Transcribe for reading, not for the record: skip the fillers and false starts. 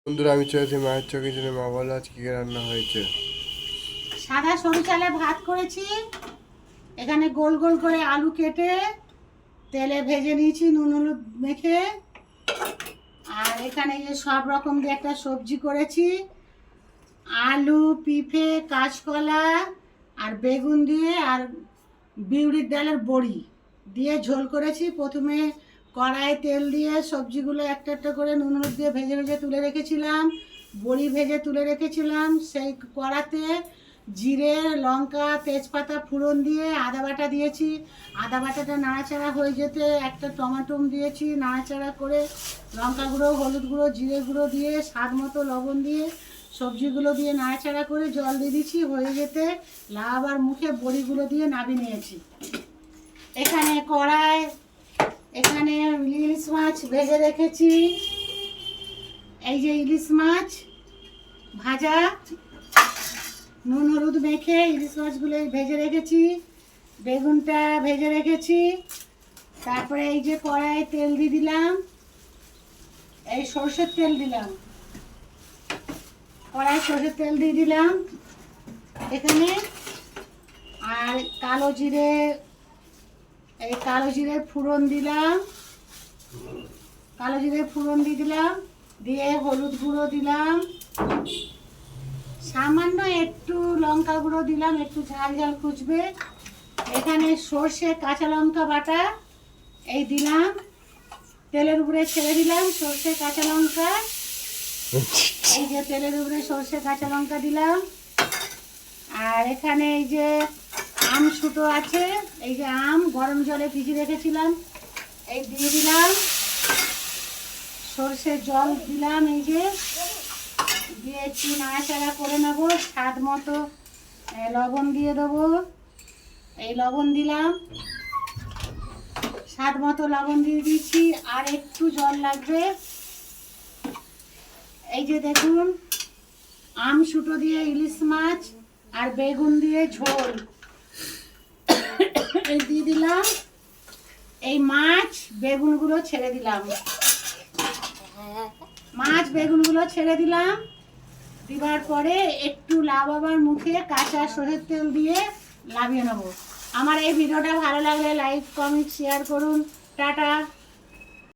বন্ধুরা, আমি চলেছি মায়ের চোখে জন্য। মা বলো আজ কি রান্না হয়েছে। সাদা সরু চালে ভাত করেছি। এখানে গোল গোল করে আলু কেটে তেলে ভেজে নিয়েছি নুন হলুদ মেখে। আর এখানে যে সব রকম দিয়ে একটা সবজি করেছি, আলু, পিঁপে, কাঁচকলা আর বেগুন দিয়ে, আর বিউলির ডালের বড়ি দিয়ে ঝোল করেছি। প্রথমে কড়াইয়ে তেল দিয়ে সবজিগুলো একটা একটা করে নুন হলুদ দিয়ে ভেজে ভেজে তুলে রেখেছিলাম, বড়ি ভেজে তুলে রেখেছিলাম। সেই কড়াতে জিরে, লঙ্কা, তেজপাতা ফোড়ন দিয়ে আদা বাটা দিয়েছি। আদা বাটাটা নাড়াচাড়া হয়ে যেতে একটা টমেটো দিয়েছি, নাড়াচাড়া করে লঙ্কা গুঁড়ো, হলুদ গুঁড়ো, জিরে গুঁড়ো দিয়ে স্বাদ মতো লবণ দিয়ে সবজিগুলো দিয়ে নাড়াচাড়া করে জল দিয়ে দিচ্ছি। হয়ে যেতে লাউ আর মুখে বড়িগুলো দিয়ে নামিয়ে নিয়েছি। এখানে কড়াই, এখানে ইলিশ মাছ ভেজে রেখেছি। এই যে ইলিশ মাছ ভাজা, নুন হলুদ মেখে ইলিশ মাছগুলো ভেজে রেখেছি। বেগুনটা ভেজে রেখেছি। তারপরে এই যে কড়াইয়ে তেল দিয়ে দিলাম, এই সরষের তেল দিলাম, কড়াই সরষের তেল দিয়ে দিলাম এখানে। আর কালো জিরে, এই কালো জিরে ফোড়ন দিলাম, কালো জিরে ফোড়ন দিয়ে দিলাম, দিয়ে হলুদ গুঁড়ো দিলাম, সামান্য একটু লঙ্কা গুঁড়ো দিলাম, একটু ঝাল ঝাল খুঁজবে। এখানে সর্ষে কাঁচা লঙ্কা বাটা এই দিলাম, তেলের উপরে ছেড়ে দিলাম সর্ষে কাঁচা লঙ্কা। এই যে তেলের উপরে সর্ষে কাঁচা লঙ্কা দিলাম। আর এখানে এই যে আম ছোটো আছে, এই যে আম গরম জলে ভিজিয়ে রেখেছিলাম, এই দিয়ে দিলাম। সর্ষের জল দিলাম, এই যে দিয়ে একটু নাড়াচাড়া করে নেবো। স্বাদ মতো লবণ দিয়ে দেবো, এই লবণ দিলাম, স্বাদ মতো লবণ দিয়ে দিচ্ছি। আর একটু জল লাগবে। এই যে দেখুন, আম শুটো দিয়ে ইলিশ মাছ আর বেগুন দিয়ে ঝোল এই দিয়ে দিলাম। এই মাছ বেগুনগুলো ছেড়ে দিলাম, মাছ বেগুনগুলো ছেড়ে দিলাম। দেওয়ার পরে একটু লাবাবার মুখে কাঁচা সরষের তেল দিয়ে লাভিয়ে নেবো। আমার এই ভিডিওটা ভালো লাগলে লাইক, কমেন্ট, শেয়ার করুন। টাটা।